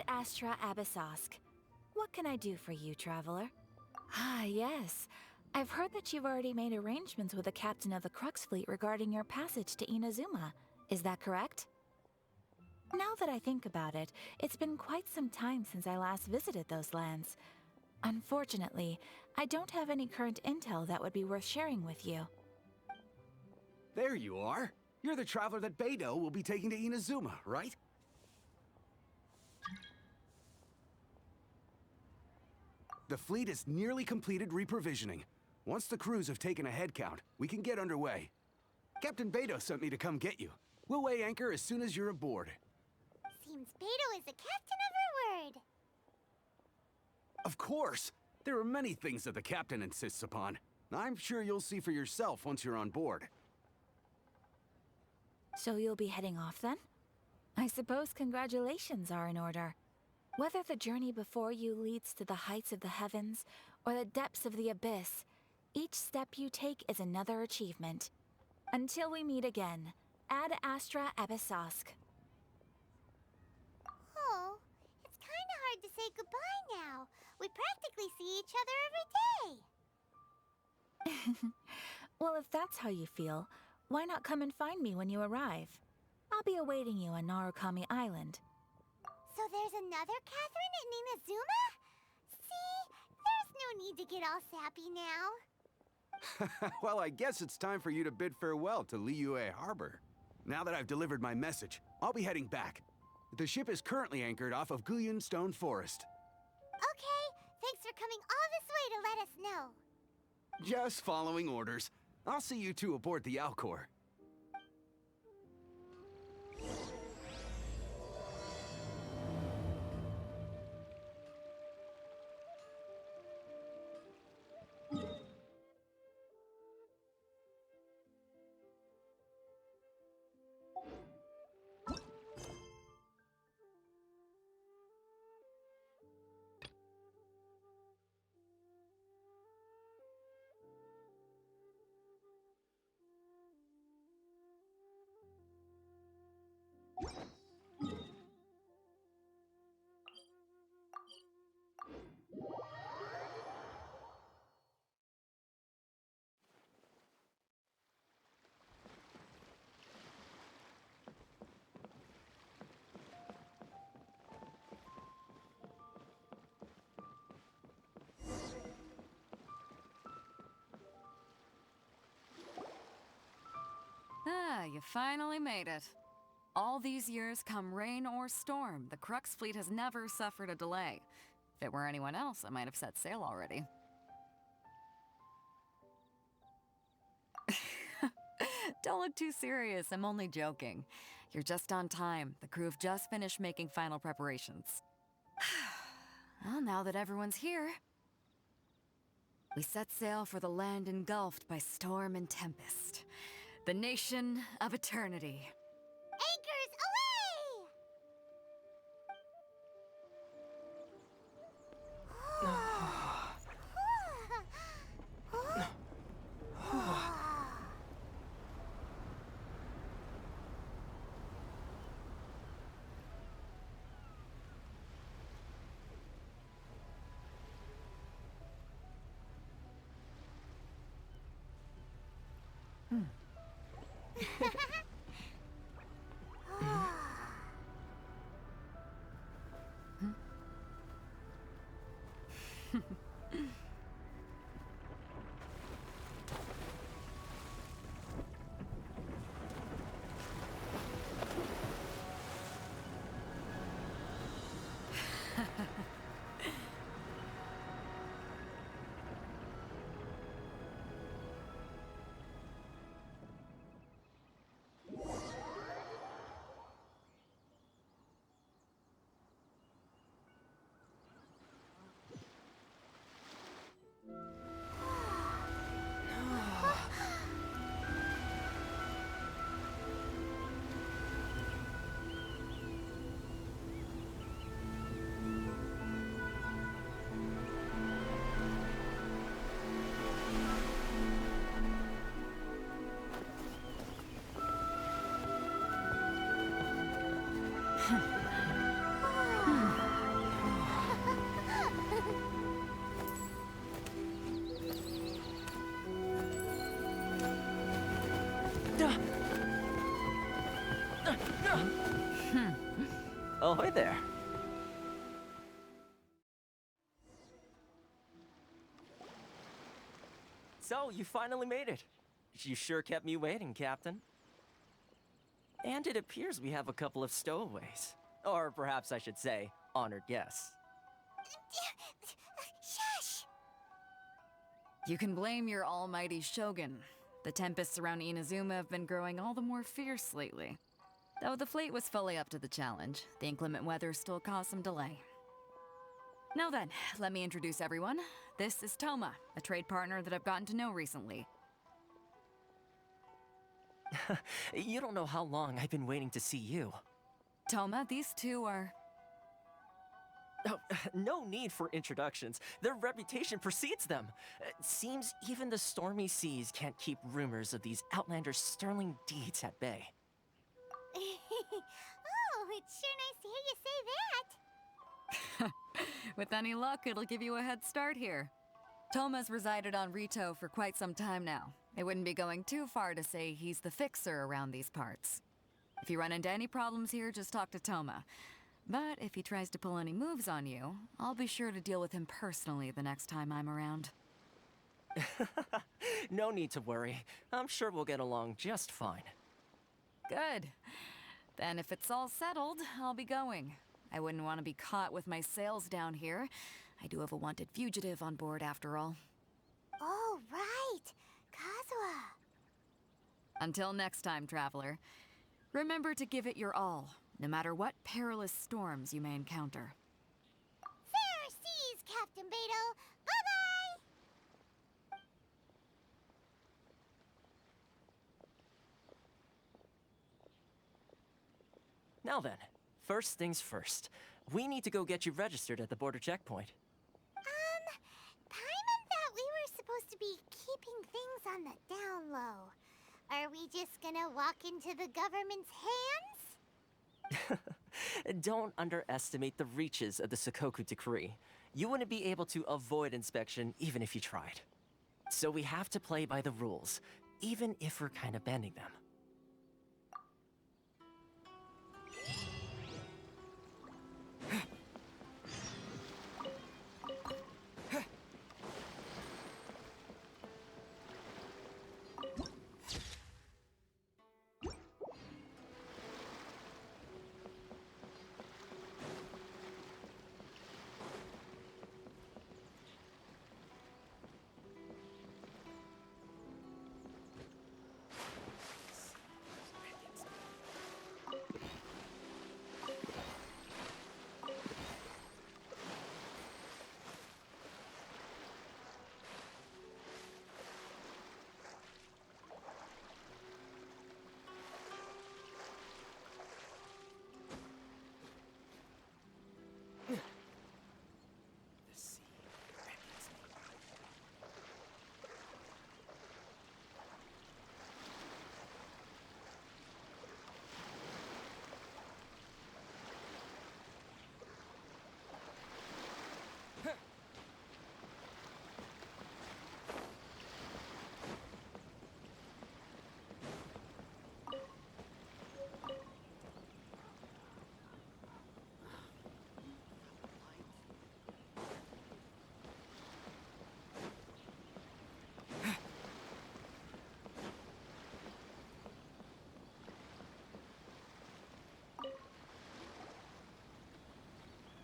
Ad Astra Abyssosk. What can I do for you, traveler? Ah, yes. I've heard that you've already made arrangements with the captain of the Crux fleet regarding your passage to Inazuma. Is that correct? Now that I think about it, it's been quite some time since I last visited those lands. Unfortunately, I don't have any current intel that would be worth sharing with you. There you are. You're the traveler that Beidou will be taking to Inazuma, right? The fleet has nearly completed reprovisioning. Once the crews have taken a head count, we can get underway. Captain Beidou sent me to come get you. We'll weigh anchor as soon as you're aboard. Seems Beidou is the captain of her word. Of course! There are many things that the captain insists upon. I'm sure you'll see for yourself once you're on board. So you'll be heading off then? I suppose congratulations are in order. Whether the journey before you leads to the heights of the heavens or the depths of the abyss, each step you take is another achievement. Until we meet again, Ad Astra Abyssosk. Oh, it's kinda hard to say goodbye now. We practically see each other every day. Well, if that's how you feel, why not come and find me when you arrive? I'll be awaiting you on Narukami Island. So there's another Catherine in Inazuma? See? There's no need to get all sappy now. Well, I guess it's time for you to bid farewell to Liyue Harbor. Now that I've delivered my message, I'll be heading back. The ship is currently anchored off of Guyun Stone Forest. Okay, thanks for coming all this way to let us know. Just following orders. I'll see you two aboard the Alcor. Ah, you finally made it. All these years, come rain or storm, the Crux fleet has never suffered a delay. If it were anyone else, I might have set sail already. Don't look too serious, I'm only joking. You're just on time. The crew have just finished making final preparations. Well, now that everyone's here, we set sail for the land engulfed by storm and tempest. The nation of eternity. Anchors away! Ahoy there. So, you finally made it. You sure kept me waiting, Captain. And it appears we have a couple of stowaways. Or perhaps I should say, honored guests. Shush! You can blame your almighty Shogun. The tempests around Inazuma have been growing all the more fierce lately. Though the fleet was fully up to the challenge, the inclement weather still caused some delay. Now then, let me introduce everyone. This is Toma, a trade partner that I've gotten to know recently. You don't know how long I've been waiting to see you. Toma, these two are... Oh, no need for introductions. Their reputation precedes them. It seems even the stormy seas can't keep rumors of these outlanders' sterling deeds at bay. Oh, it's sure nice to hear you say that. With any luck, it'll give you a head start here. Toma's resided on Rito for quite some time now. It wouldn't be going too far to say he's the fixer around these parts. If you run into any problems here, just talk to Toma. But if he tries to pull any moves on you, I'll be sure to deal with him personally the next time I'm around. No need to worry. I'm sure we'll get along just fine. Good. Then if it's all settled, I'll be going. I wouldn't want to be caught with my sails down here. I do have a wanted fugitive on board after all. Oh, right. Kazuha. Until next time, traveler. Remember to give it your all, no matter what perilous storms you may encounter. Fair seas, Captain Beto. Bye-bye! Now then, first things first. We need to go get you registered at the border checkpoint. Paimon thought we were supposed to be keeping things on the down low. Are we just gonna walk into the government's hands? Don't underestimate the reaches of the Sakoku Decree. You wouldn't be able to avoid inspection even if you tried. So we have to play by the rules, even if we're kind of bending them.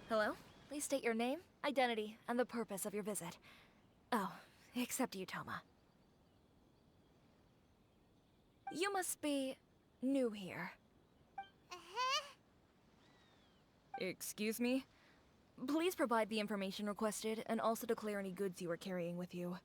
Hello? Please state your name, identity, and the purpose of your visit. Oh, except you, Toma. You must be new here. Uh-huh. Excuse me? Please provide the information requested and also declare any goods you are carrying with you.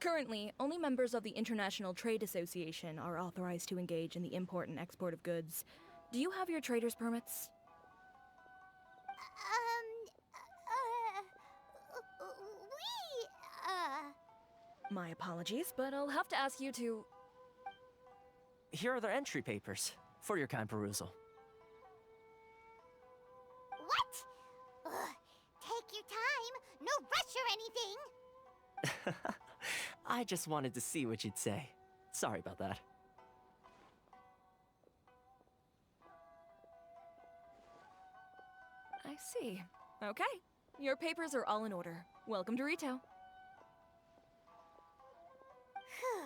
Currently, only members of the International Trade Association are authorized to engage in the import and export of goods. Do you have your trader's permits? My apologies, but I'll have to ask you to... Here are their entry papers, for your kind perusal. What? Ugh, take your time. No rush or anything. I just wanted to see what you'd say. Sorry about that. I see. Okay. Your papers are all in order. Welcome to Rito. Whew.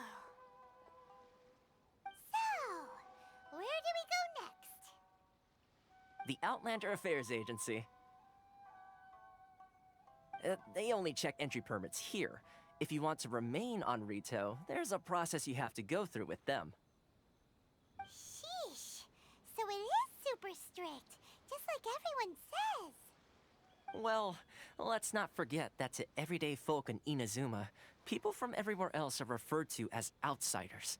So, where do we go next? The Outlander Affairs Agency. They only check entry permits here. If you want to remain on Rito, there's a process you have to go through with them. Sheesh. So it is super strict, just like everyone says. Well, let's not forget that to everyday folk in Inazuma, people from everywhere else are referred to as outsiders.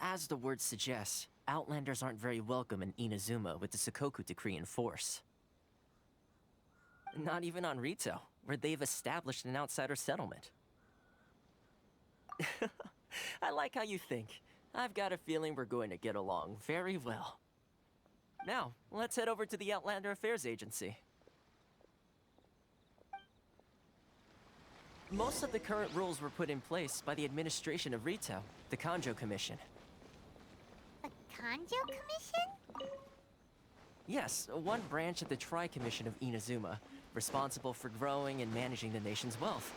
As the word suggests, Outlanders aren't very welcome in Inazuma with the Sakoku Decree in force. Not even on Rito, where they've established an outsider settlement. I like how you think. I've got a feeling we're going to get along very well. Now, let's head over to the Outlander Affairs Agency. Most of the current rules were put in place by the administration of Rito, the Kanjo Commission. The Kanjo Commission? Yes, one branch of the Tri-Commission of Inazuma, responsible for growing and managing the nation's wealth.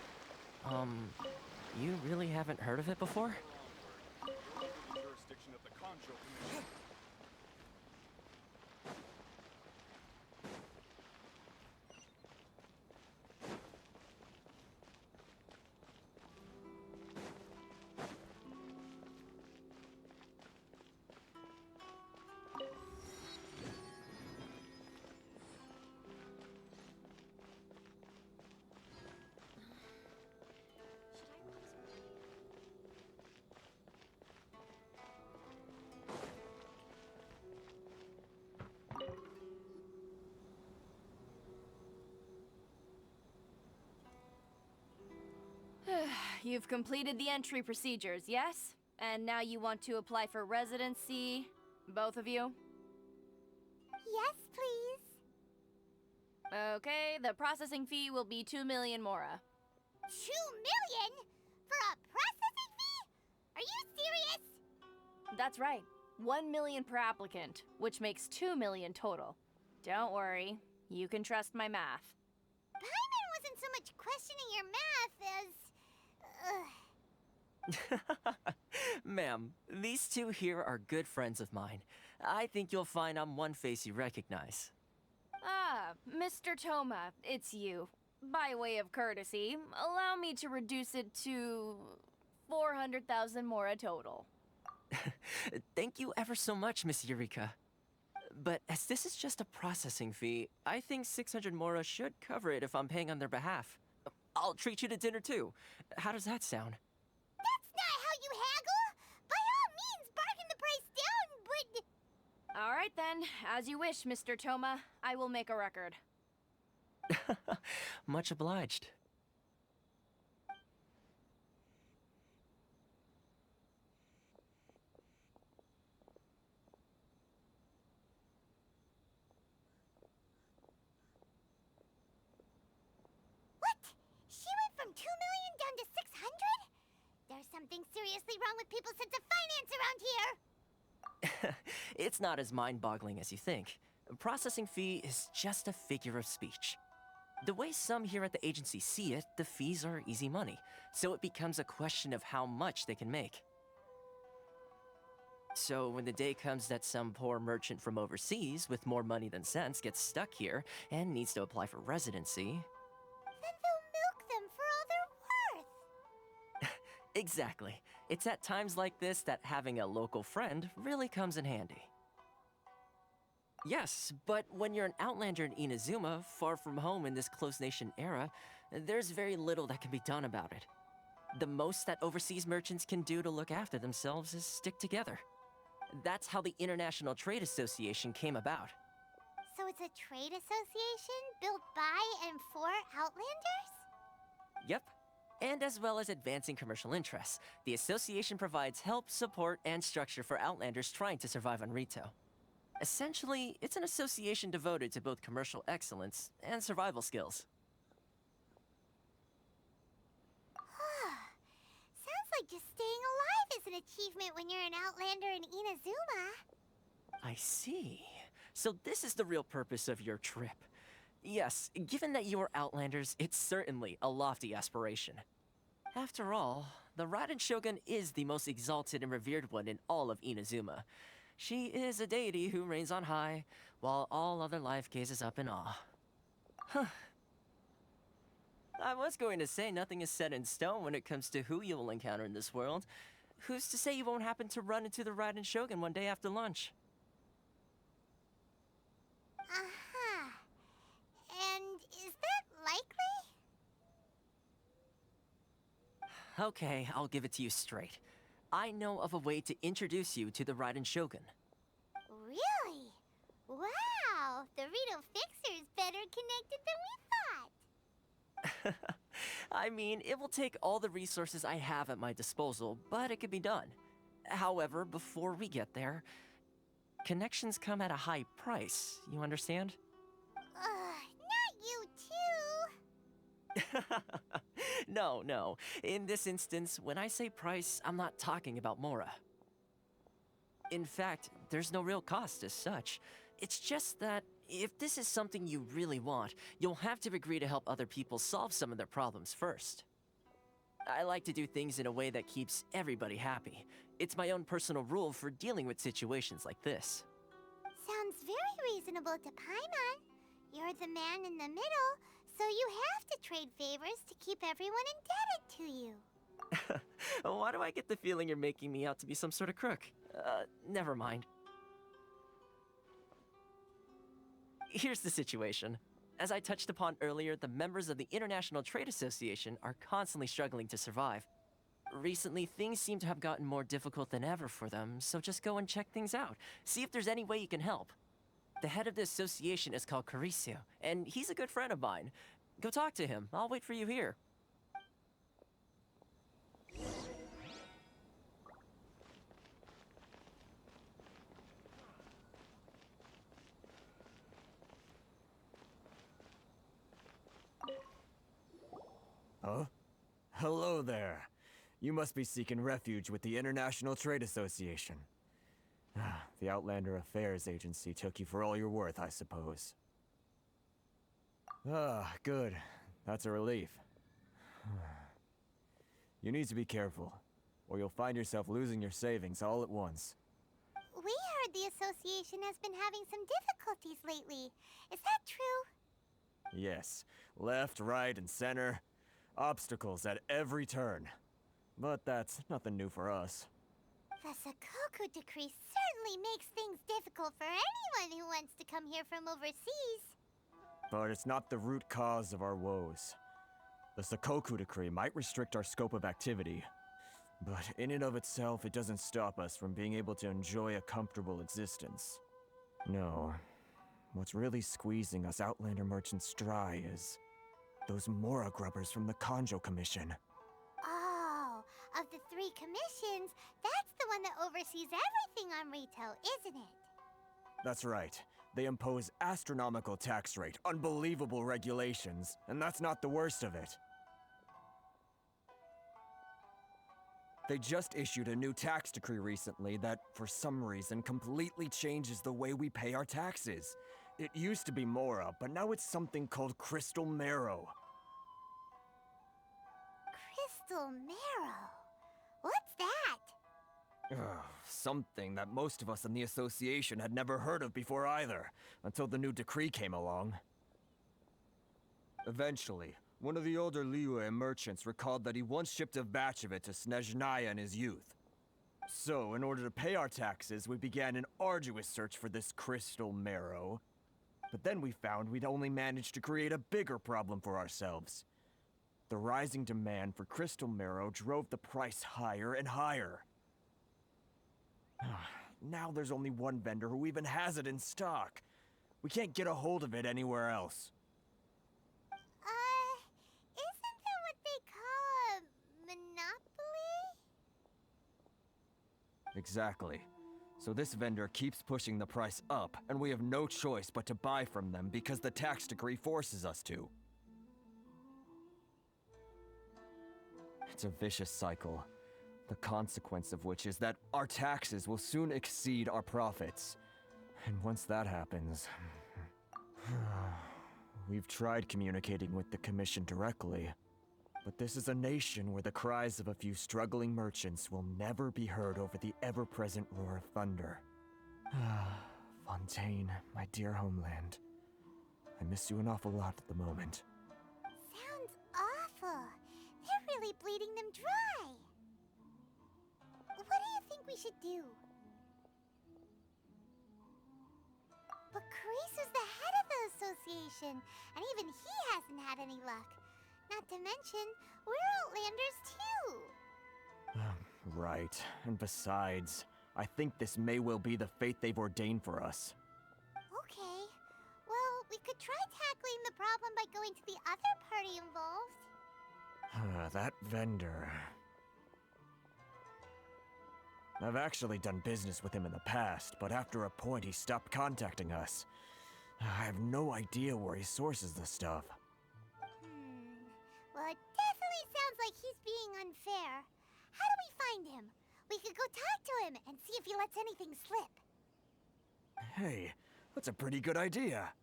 You really haven't heard of it before? Jurisdiction of the Kanjo Commission. You've completed the entry procedures, yes? And now you want to apply for residency, both of you? Yes, please. Okay, the processing fee will be 2 million mora. 2 million? For a processing fee? Are you serious? That's right. 1 million per applicant, which makes 2 million total. Don't worry, you can trust my math. Paimon wasn't so much questioning your math as... Ma'am, these two here are good friends of mine. I think you'll find I'm one face you recognize. Ah, Mr. Toma, it's you. By way of courtesy, allow me to reduce it to 400,000 mora total. Thank you ever so much, Miss Eureka. But as this is just a processing fee, I think 600 mora should cover it if I'm paying on their behalf. I'll treat you to dinner too. How does that sound? That's not how you haggle! By all means, bargain the price down, but... All right then, as you wish, Mr. Toma. I will make a record. Much obliged. What? She went from 2 million down to 600? There's something seriously wrong with people's sense of finance around here! It's not as mind-boggling as you think. A processing fee is just a figure of speech. The way some here at the agency see it, the fees are easy money, so it becomes a question of how much they can make. So when the day comes that some poor merchant from overseas with more money than sense gets stuck here and needs to apply for residency... Then they'll milk them for all they're worth! Exactly. It's at times like this that having a local friend really comes in handy. Yes, but when you're an outlander in Inazuma, far from home in this closed nation era, there's very little that can be done about it. The most that overseas merchants can do to look after themselves is stick together. That's how the International Trade Association came about. So it's a trade association built by and for Outlanders? Yep. And as well as advancing commercial interests, the association provides help, support, and structure for Outlanders trying to survive on Rito. Essentially, it's an association devoted to both commercial excellence and survival skills. Sounds like just staying alive is an achievement when you're an Outlander in Inazuma. I see. So this is the real purpose of your trip. Yes, given that you are Outlanders, it's certainly a lofty aspiration. After all, the Raiden Shogun is the most exalted and revered one in all of Inazuma. She is a deity who reigns on high, while all other life gazes up in awe. Huh. I was going to say nothing is set in stone when it comes to who you will encounter in this world. Who's to say you won't happen to run into the Raiden Shogun one day after lunch? Uh-huh. And is that likely? Okay, I'll give it to you straight. I know of a way to introduce you to the Raiden Shogun. Really? Wow! The Rito Fixer's better connected than we thought! I mean, it will take all the resources I have at my disposal, but it can be done. However, before we get there, connections come at a high price, you understand? Not you too! No. In this instance, when I say price, I'm not talking about Mora. In fact, there's no real cost as such. It's just that if this is something you really want, you'll have to agree to help other people solve some of their problems first. I like to do things in a way that keeps everybody happy. It's my own personal rule for dealing with situations like this. Sounds very reasonable to Paimon. You're the man in the middle, so you have to trade favors to keep everyone indebted to you. Why do I get the feeling you're making me out to be some sort of crook? Never mind. Here's the situation. As I touched upon earlier, the members of the International Trade Association are constantly struggling to survive. Recently, things seem to have gotten more difficult than ever for them, so just go and check things out. See if there's any way you can help. The head of the association is called Carisio, and he's a good friend of mine. Go talk to him. I'll wait for you here. Huh? Hello there. You must be seeking refuge with the International Trade Association. The Outlander Affairs Agency took you for all you're worth, I suppose. Good. That's a relief. You need to be careful, or you'll find yourself losing your savings all at once. We heard the association has been having some difficulties lately. Is that true? Yes. Left, right, and center. Obstacles at every turn. But that's nothing new for us. The Sakoku decree certainly makes things difficult for anyone who wants to come here from overseas. But it's not the root cause of our woes. The Sakoku decree might restrict our scope of activity, but in and of itself, it doesn't stop us from being able to enjoy a comfortable existence. No. What's really squeezing us Outlander merchants dry is those Mora grubbers from the Kanjo Commission. Oh, of the 3 commissions, that's the one that oversees everything on Rito, isn't it? That's right. They impose astronomical tax rate, unbelievable regulations, and that's not the worst of it. They just issued a new tax decree recently that, for some reason, completely changes the way we pay our taxes. It used to be Mora, but now it's something called Crystal Marrow. Crystal Marrow? What's that? Something that most of us in the association had never heard of before either, until the new decree came along. Eventually, one of the older Liyue merchants recalled that he once shipped a batch of it to Snezhnaya in his youth. So, in order to pay our taxes, we began an arduous search for this Crystal Marrow. But then we found we'd only managed to create a bigger problem for ourselves. The rising demand for Crystal Marrow drove the price higher and higher. Now there's only one vendor who even has it in stock. We can't get a hold of it anywhere else. Isn't that what they call a monopoly? Exactly. So this vendor keeps pushing the price up, and we have no choice but to buy from them because the tax decree forces us to. It's a vicious cycle, the consequence of which is that our taxes will soon exceed our profits. And once that happens, We've tried communicating with the Commission directly, but this is a nation where the cries of a few struggling merchants will never be heard over the ever-present roar of thunder. Fontaine, my dear homeland. I miss you an awful lot at the moment. Sounds awful. They're really bleeding them dry. What do you think we should do? But Carice is the head of the association, and even he hasn't had any luck. Not to mention, we're Outlanders too. Right, and besides, I think this may well be the fate they've ordained for us. Okay. Well, we could try tackling the problem by going to the other party involved. That vendor... I've actually done business with him in the past, but after a point he stopped contacting us. I have no idea where he sources the stuff. Well, it definitely sounds like he's being unfair. How do we find him? We could go talk to him and see if he lets anything slip. Hey, that's a pretty good idea.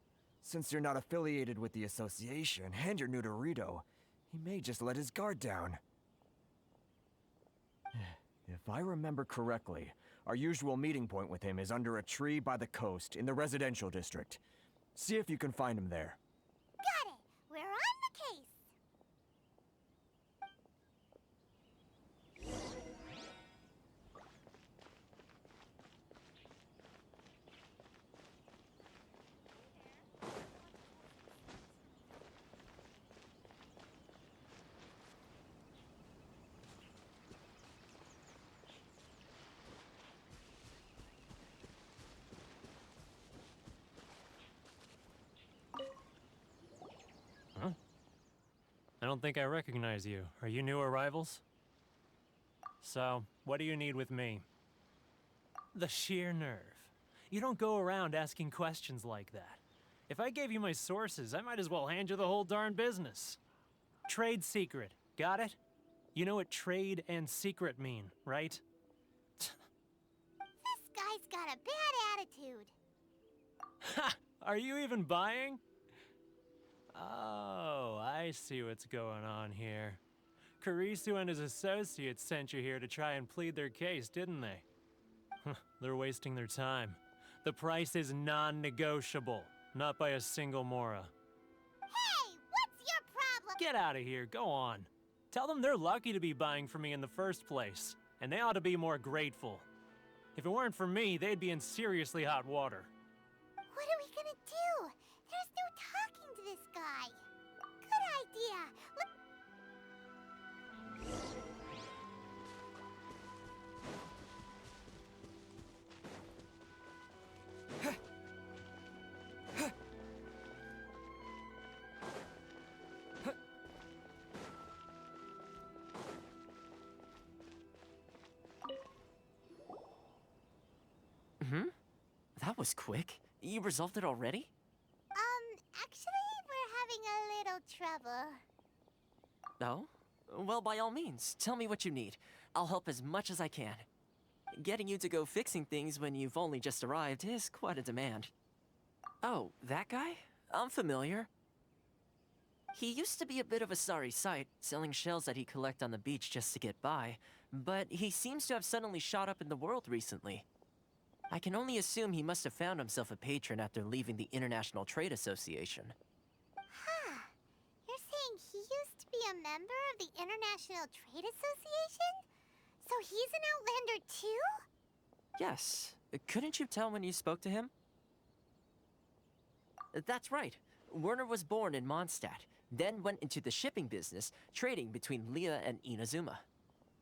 Since you're not affiliated with the association and you're new to Rito, he may just let his guard down. If I remember correctly, our usual meeting point with him is under a tree by the coast in the residential district. See if you can find him there. Got it! We're on the case! I don't think I recognize you. Are you new arrivals? So, what do you need with me? The sheer nerve. You don't go around asking questions like that. If I gave you my sources, I might as well hand you the whole darn business. Trade secret. Got it? You know what trade and secret mean, right? This guy's got a bad attitude. Ha! Are you even buying? Oh, I see what's going on here. Karisu and his associates sent you here to try and plead their case, didn't they? They're wasting their time. The price is non-negotiable, not by a single Mora. Hey, what's your problem? Get out of here, go on. Tell them they're lucky to be buying from me in the first place, and they ought to be more grateful. If it weren't for me, they'd be in seriously hot water. What are we gonna do? There's no talking to this guy. Good idea. That was quick. You resolved it already? Actually, we're having a little trouble. Oh? Well, by all means, tell me what you need. I'll help as much as I can. Getting you to go fixing things when you've only just arrived is quite a demand. Oh, that guy? I'm familiar. He used to be a bit of a sorry sight, selling shells that he collect on the beach just to get by, but he seems to have suddenly shot up in the world recently. I can only assume he must have found himself a patron after leaving the International Trade Association. Huh. You're saying he used to be a member of the International Trade Association? So he's an Outlander too? Yes. Couldn't you tell when you spoke to him? That's right. Werner was born in Mondstadt, then went into the shipping business, trading between Leah and Inazuma.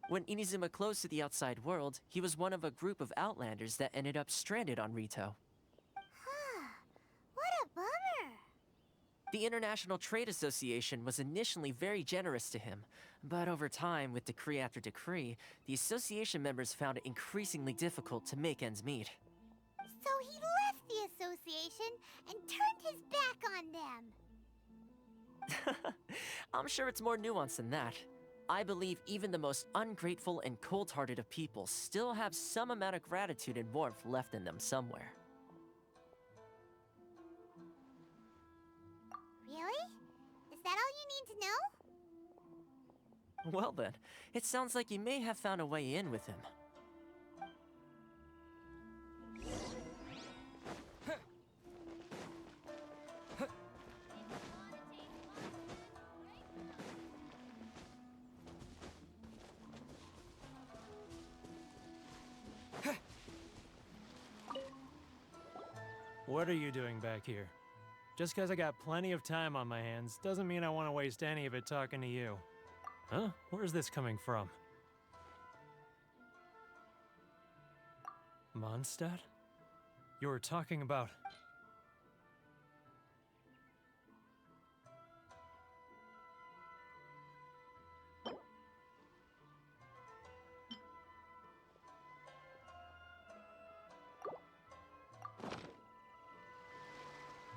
When Inazuma closed to the outside world, he was one of a group of Outlanders that ended up stranded on Rito. Huh. What a bummer. The International Trade Association was initially very generous to him, but over time, with decree after decree, the association members found it increasingly difficult to make ends meet. So he left the association and turned his back on them. I'm sure it's more nuanced than that. I believe even the most ungrateful and cold-hearted of people still have some amount of gratitude and warmth left in them somewhere. Really? keen to know? Well then, it sounds like you may have found a way in with him. What are you doing back here? Just because I got plenty of time on my hands doesn't mean I want to waste any of it talking to you. Huh? Where's this coming from? Mondstadt? You were talking about...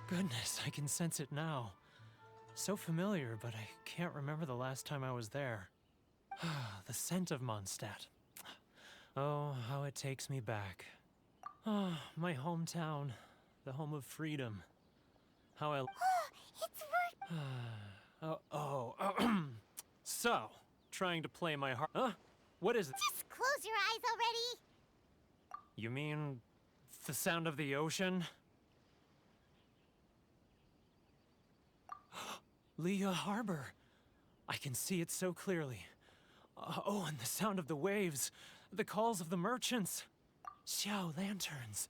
Goodness, I can sense it now. So familiar, but I can't remember the last time I was there. The scent of Mondstadt. Oh, how it takes me back. Oh, my hometown. The home of freedom. How I... It's work. So, trying to play my heart... Huh? What is it? Just close your eyes already. You mean... the sound of the ocean? Leah Harbor. I can see it so clearly. Oh, and the sound of the waves. The calls of the merchants. Xiao lanterns.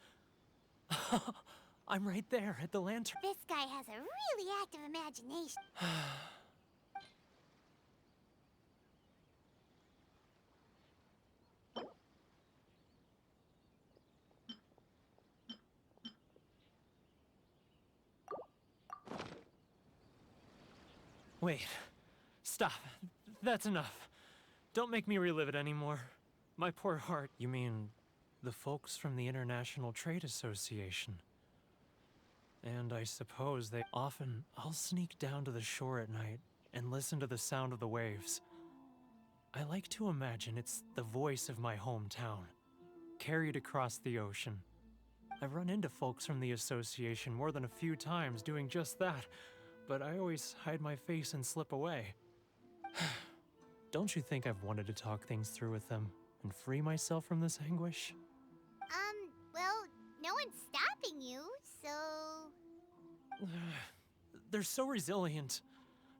I'm right there at the lantern. This guy has a really active imagination. Wait. Stop. That's enough. Don't make me relive it anymore. My poor heart. You mean the folks from the International Trade Association? And I suppose they often... I'll sneak down to the shore at night and listen to the sound of the waves. I like to imagine it's the voice of my hometown, carried across the ocean. I've run into folks from the association more than a few times doing just that, but I always hide my face and slip away. Don't you think I've wanted to talk things through with them and free myself from this anguish? Well, no one's stopping you, so... They're so resilient.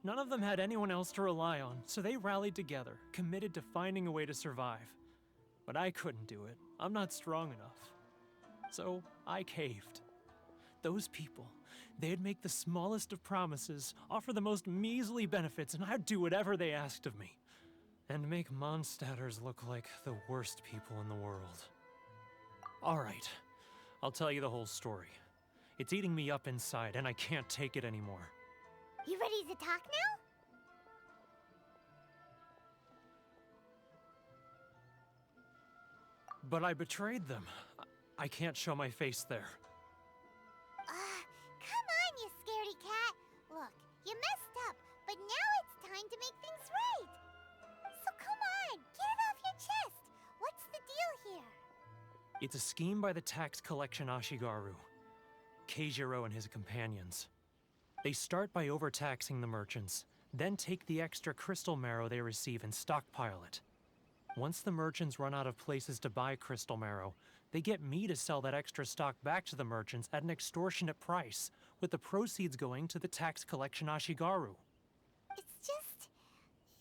None of them had anyone else to rely on, so they rallied together, committed to finding a way to survive. But I couldn't do it. I'm not strong enough. So I caved. Those people, they'd make the smallest of promises, offer the most measly benefits, and I'd do whatever they asked of me. And make Mondstadters look like the worst people in the world. All right, I'll tell you the whole story. It's eating me up inside, and I can't take it anymore. You ready to talk now? But I betrayed them. I can't show my face there. Come on, you scaredy cat. Look, you messed up, but now it's time to make things right. So come on, get it off your chest. What's the deal here? It's a scheme by the tax collection Ashigaru, Keijiro and his companions. They start by overtaxing the merchants, then take the extra crystal marrow they receive and stockpile it. Once the merchants run out of places to buy crystal marrow, they get me to sell that extra stock back to the merchants at an extortionate price, with the proceeds going to the tax collection Ashigaru.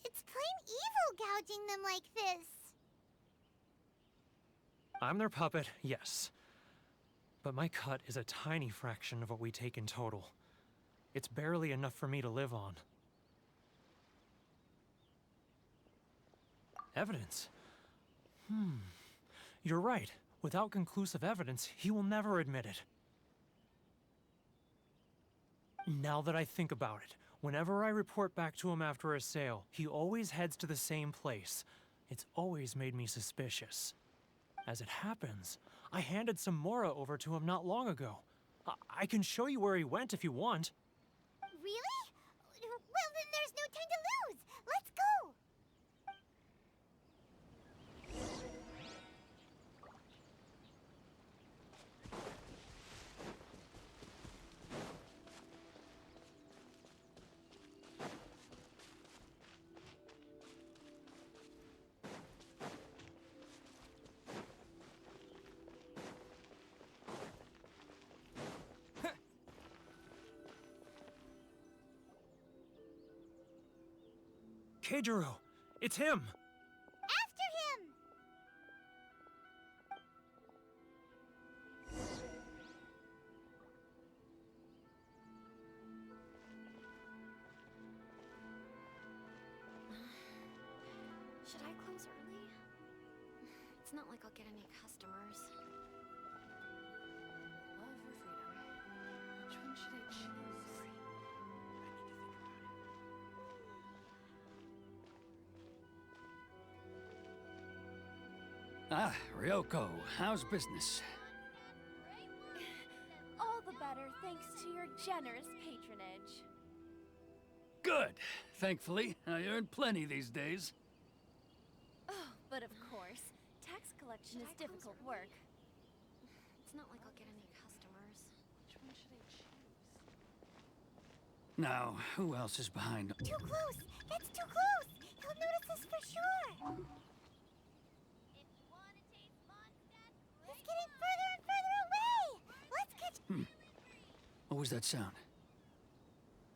It's plain evil gouging them like this. I'm their puppet, yes. But my cut is a tiny fraction of what we take in total. It's barely enough for me to live on. Evidence? You're right. Without conclusive evidence, he will never admit it. Now that I think about it, whenever I report back to him after a sale, he always heads to the same place. It's always made me suspicious. As it happens, I handed some Mora over to him not long ago. I can show you where he went if you want. Really? Well, then there's no time to lose. Let's go. Keijiro! It's him! After him! Should I close early? It's not like I'll get any customers. Love or freedom? Which one should I choose? Ah, Ryoko, how's business? All the better thanks to your generous patronage. Good. Thankfully, I earn plenty these days. Oh, but of course, tax collection is difficult work. It's not like I'll get any customers. Which one should I choose? Now, who else is behind? Too close! That's too close! He'll notice us for sure! He's getting further and further away! Let's catch... What was that sound?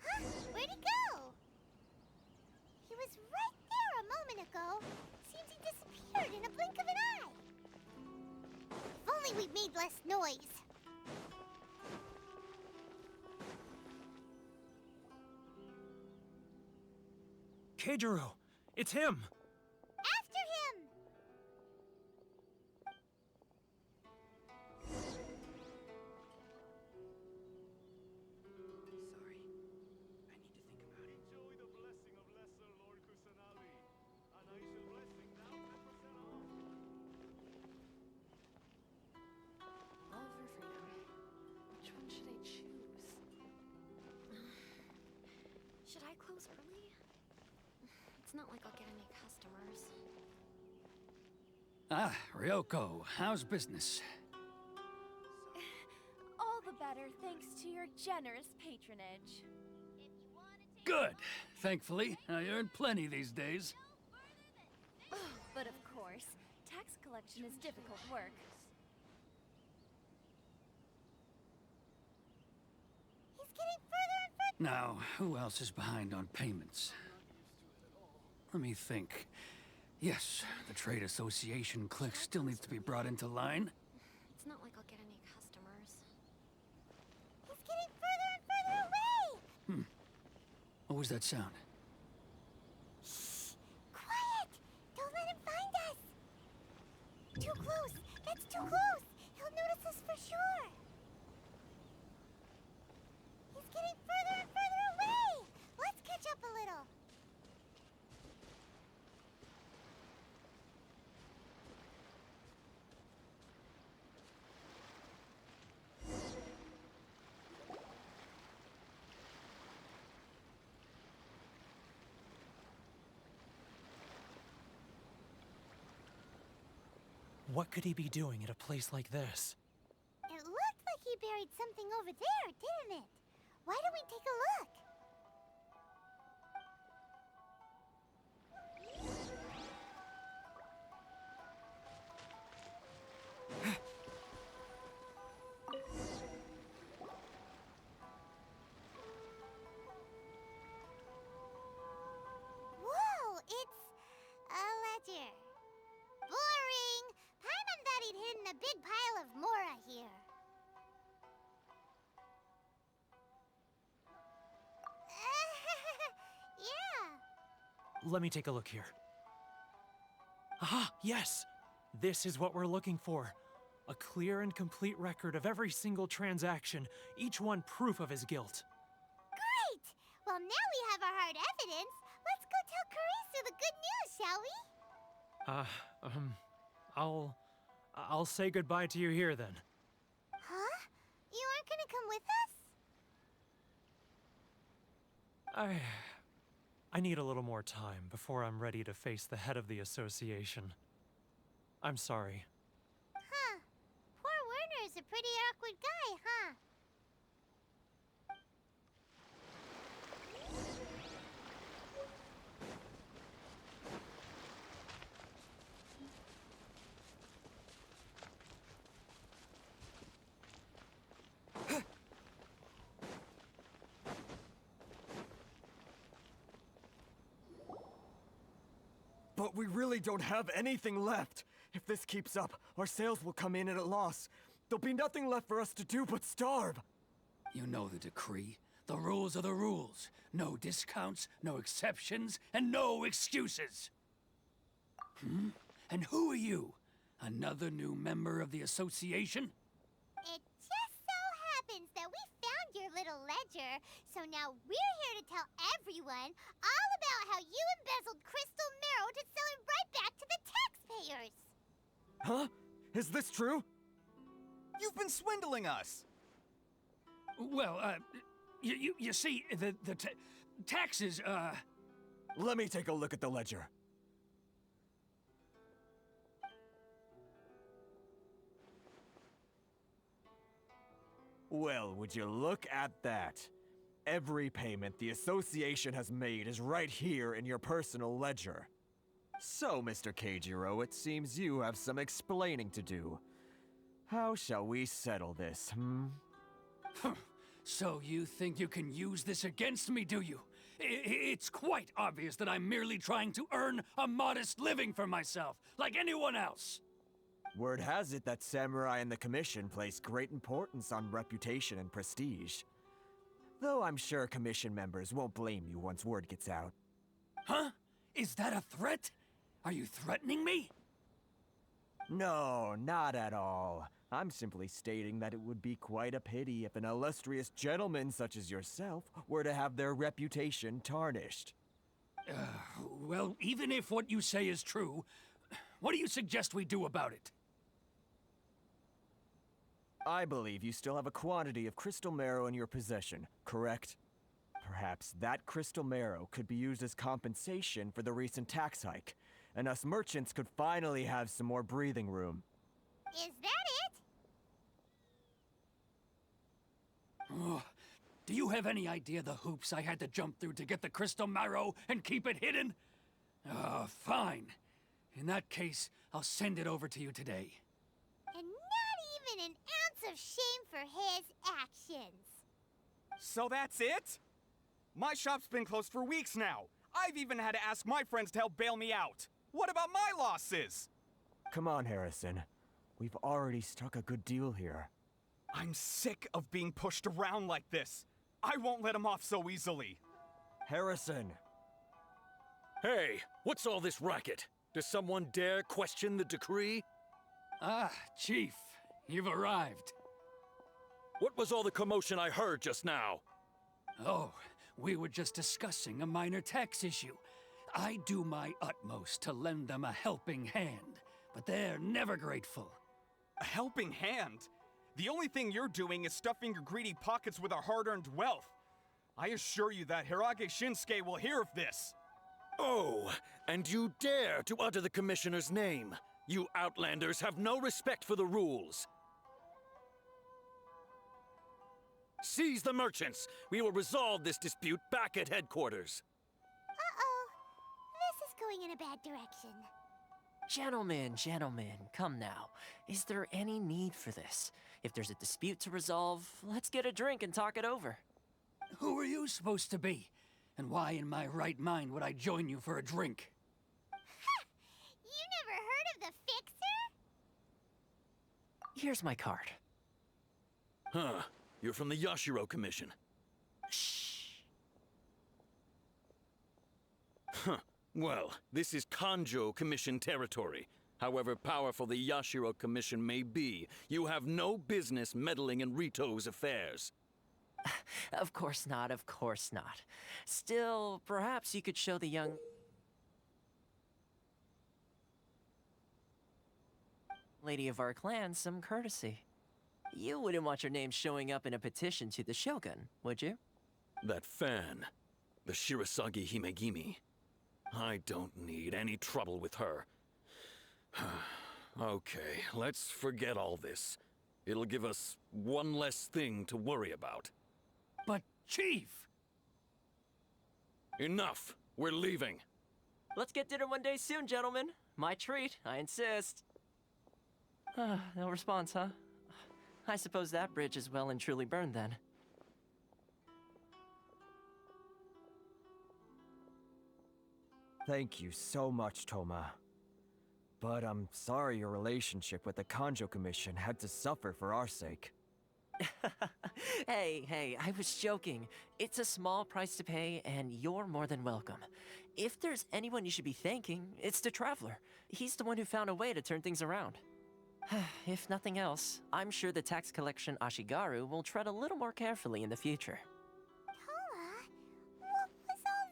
Huh? Where'd he go? He was right there a moment ago. Seems he disappeared in a blink of an eye. If only we made less noise. Keijiro! It's him! After him! Sorry. I need to think about it. Enjoy the blessing of Lesser Lord Kusanagi. And I shall blessing now 10% off. Love or freedom? Which one should I choose? Should I close early? It's not like I'll get any customers. Ah, Ryoko, how's business? All the better thanks to your generous patronage. Good. Thankfully, I earn plenty these days. Oh, but of course, tax collection is difficult work. He's getting further and further... Now, who else is behind on payments? Let me think. Yes, the Trade Association clique still needs to be brought into line. It's not like I'll get any customers. He's getting further and further away! What was that sound? Shh! Quiet! Don't let him find us! Too close! That's too close! He'll notice us for sure! He's getting further and further away! Let's catch up a little! What could he be doing at a place like this? It looked like he buried something over there, didn't it? Why don't we take a look? Whoa, it's a ledger. Boring! Paimon thought he'd hidden a big pile of Mora here. Yeah. Let me take a look here. Ah, yes! This is what we're looking for. A clear and complete record of every single transaction, each one proof of his guilt. Great! Well, now we have our hard evidence. Let's go tell Karisu the good news, shall we? I'll say goodbye to you here then. Huh? You aren't gonna come with us? I need a little more time before I'm ready to face the head of the association. I'm sorry. Huh. Poor Werner's a pretty awkward guy, huh? But we really don't have anything left. If this keeps up, our sales will come in at a loss. There'll be nothing left for us to do but starve. You know the decree. The rules are the rules. No discounts, no exceptions, and no excuses. And who are you? Another new member of the association? It just so happens that we found your little ledger, so now we're here to tell everyone all about how you embezzled crystal marrow to sell it right back to the taxpayers. Huh? Is this true? You've been swindling us! Well, you see, the taxes, Let me take a look at the ledger. Well, would you look at that? Every payment the association has made is right here in your personal ledger. So, Mr. Keijiro, it seems you have some explaining to do. How shall we settle this, So you think you can use this against me, do you? It's quite obvious that I'm merely trying to earn a modest living for myself, like anyone else. Word has it that Samurai and the Commission place great importance on reputation and prestige. Though I'm sure Commission members won't blame you once word gets out. Huh? Is that a threat? Are you threatening me? No, not at all. I'm simply stating that it would be quite a pity if an illustrious gentleman such as yourself were to have their reputation tarnished. Well, even if what you say is true, what do you suggest we do about it? I believe you still have a quantity of crystal marrow in your possession, correct? Perhaps that crystal marrow could be used as compensation for the recent tax hike, and us merchants could finally have some more breathing room. Is that it? Oh, do you have any idea the hoops I had to jump through to get the crystal marrow and keep it hidden? Fine. In that case, I'll send it over to you today. And not even an ounce of shame for his actions. So that's it? My shop's been closed for weeks now. I've even had to ask my friends to help bail me out. What about my losses? Come on, Harrison. We've already struck a good deal here. I'm sick of being pushed around like this. I won't let him off so easily. Harrison! Hey, what's all this racket? Does someone dare question the decree? Ah, Chief, you've arrived. What was all the commotion I heard just now? Oh, we were just discussing a minor tax issue. I do my utmost to lend them a helping hand, but they're never grateful. A helping hand? The only thing you're doing is stuffing your greedy pockets with our hard-earned wealth. I assure you that Hirage Shinsuke will hear of this. Oh, and you dare to utter the Commissioner's name. You Outlanders have no respect for the rules. Seize the merchants. We will resolve this dispute back at headquarters. Uh-oh. This is going in a bad direction. Gentlemen, come now. Is there any need for this? If there's a dispute to resolve, let's get a drink and talk it over. Who are you supposed to be? And why in my right mind would I join you for a drink? Ha! You never heard of the Fixer? Here's my card. Huh. You're from the Yashiro Commission. Shh. Huh. Well, this is Kanjo Commission territory. However powerful the Yashiro Commission may be, you have no business meddling in Rito's affairs. Of course not, of course not. Still, perhaps you could show the young... lady of our clan some courtesy. You wouldn't want your name showing up in a petition to the Shogun, would you? That fan, the Shirasagi Himegimi. I don't need any trouble with her. Okay, let's forget all this. It'll give us one less thing to worry about. But, Chief! Enough! We're leaving. Let's get dinner one day soon, gentlemen. My treat, I insist. No response, huh? I suppose that bridge is well and truly burned then. Thank you so much, Toma. But I'm sorry your relationship with the Kanjo Commission had to suffer for our sake. Hey, I was joking. It's a small price to pay, and you're more than welcome. If there's anyone you should be thanking, it's the Traveler. He's the one who found a way to turn things around. If nothing else, I'm sure the tax collection Ashigaru will tread a little more carefully in the future. Toma, what was all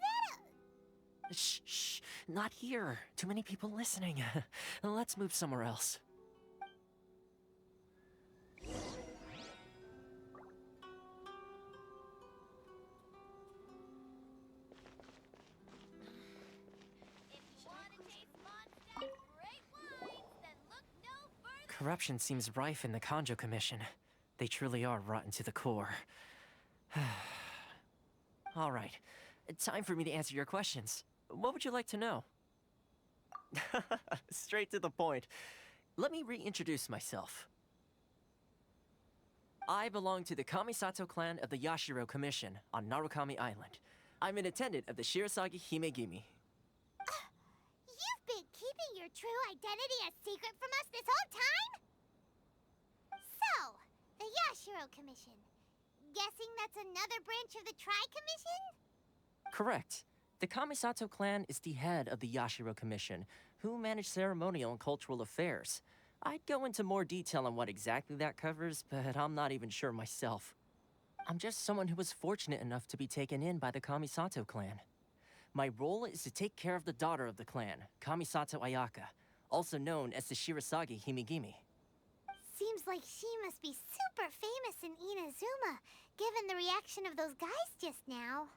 that? Shh, not here. Too many people listening. Let's move somewhere else. Corruption seems rife in the Kanjo Commission. They truly are rotten to the core. All right, time for me to answer your questions. What would you like to know? Straight to the point. Let me reintroduce myself. I belong to the Kamisato clan of the Yashiro Commission on Narukami Island. I'm an attendant of the Shirasagi Himegimi. You've been keeping your true identity a secret from us this whole time? So, the Yashiro Commission. Guessing that's another branch of the Tri-Commission? Correct. The Kamisato clan is the head of the Yashiro Commission, who manage ceremonial and cultural affairs. I'd go into more detail on what exactly that covers, but I'm not even sure myself. I'm just someone who was fortunate enough to be taken in by the Kamisato clan. My role is to take care of the daughter of the clan, Kamisato Ayaka, also known as the Shirasagi Himegimi. Seems like she must be super famous in Inazuma, given the reaction of those guys just now.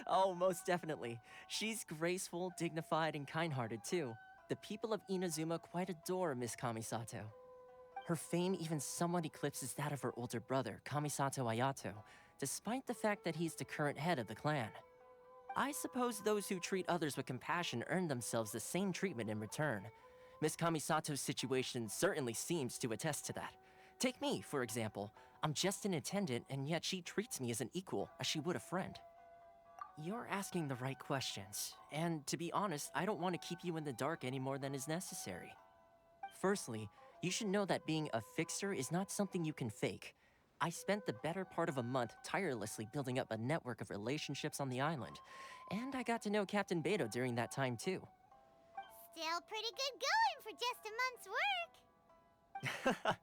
Oh, most definitely. She's graceful, dignified, and kind-hearted too. The people of Inazuma quite adore Miss Kamisato. Her fame even somewhat eclipses that of her older brother, Kamisato Ayato, despite the fact that he's the current head of the clan. I suppose those who treat others with compassion earn themselves the same treatment in return. Miss Kamisato's situation certainly seems to attest to that. Take me, for example. I'm just an attendant, and yet she treats me as an equal, as she would a friend. You're asking the right questions, and to be honest, I don't want to keep you in the dark any more than is necessary. Firstly, you should know that being a fixer is not something you can fake. I spent the better part of a month tirelessly building up a network of relationships on the island, and I got to know Captain Beto during that time too. Still pretty good going for just a month's work.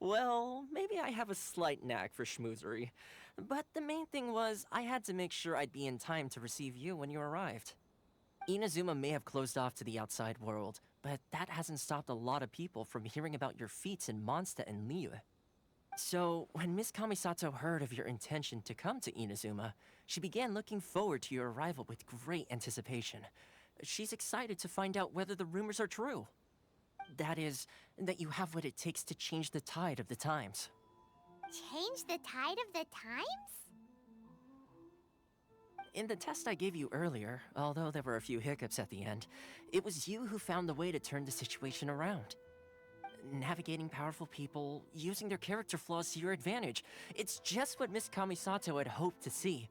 Well, maybe I have a slight knack for schmoozery, but the main thing was I had to make sure I'd be in time to receive you when you arrived. Inazuma may have closed off to the outside world, but that hasn't stopped a lot of people from hearing about your feats in Mondstadt and Liyue. So, when Miss Kamisato heard of your intention to come to Inazuma, she began looking forward to your arrival with great anticipation. She's excited to find out whether the rumors are true. That is, that you have what it takes to change the tide of the times. Change the tide of the times? In the test I gave you earlier, although there were a few hiccups at the end, it was you who found the way to turn the situation around. Navigating powerful people, using their character flaws to your advantage. It's just what Miss Kamisato had hoped to see.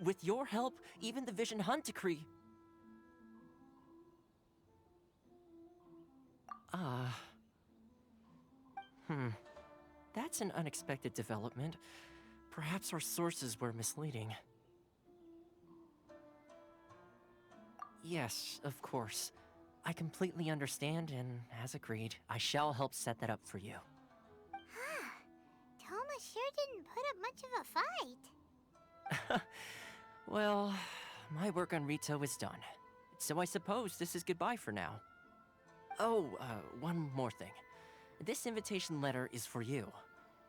With your help, even the Vision Hunt Decree... That's an unexpected development. Perhaps our sources were misleading. Yes, of course. I completely understand, and as agreed, I shall help set that up for you. Toma sure didn't put up much of a fight. Well, my work on Rito is done. So I suppose this is goodbye for now. Oh, one more thing. This invitation letter is for you.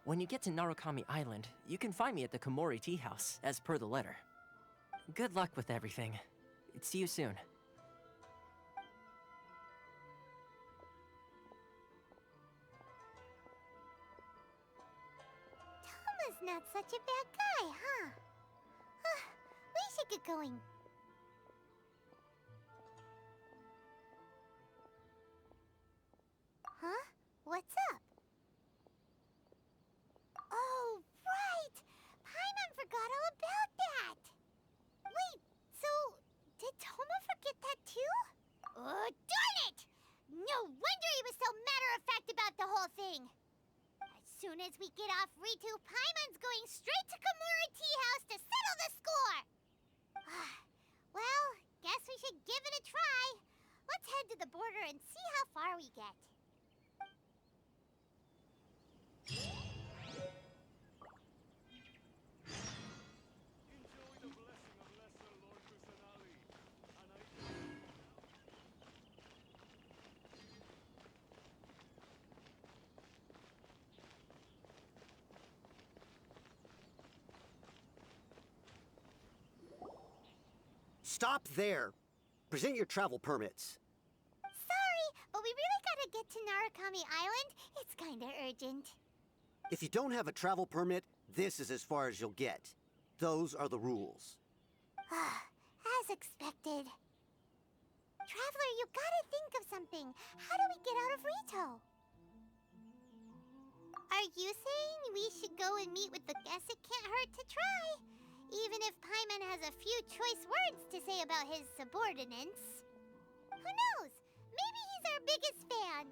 When you get to Narukami Island, you can find me at the Komori Tea House, as per the letter. Good luck with everything. See you soon. Toma's not such a bad guy, huh? We should get going. Huh? What's up? Oh, right! Paimon forgot all about that! as we get off Ritu, Paimon's going straight to Kamura Tea House to settle the score! Well, guess we should give it a try. Let's head to the border and see how far we get. Enjoy the blessing of Lesser Lord Kusanali. And I... Stop there! Present your travel permits. Sorry, but we really gotta get to Narukami Island. It's kinda urgent. If you don't have a travel permit, this is as far as you'll get. Those are the rules. As expected. Traveler, you gotta think of something. How do we get out of Rito? Are you saying we should go and meet with the guess it can't hurt to try? Even if Paimon has a few choice words to say about his subordinates. Who knows? Maybe he's our biggest fan.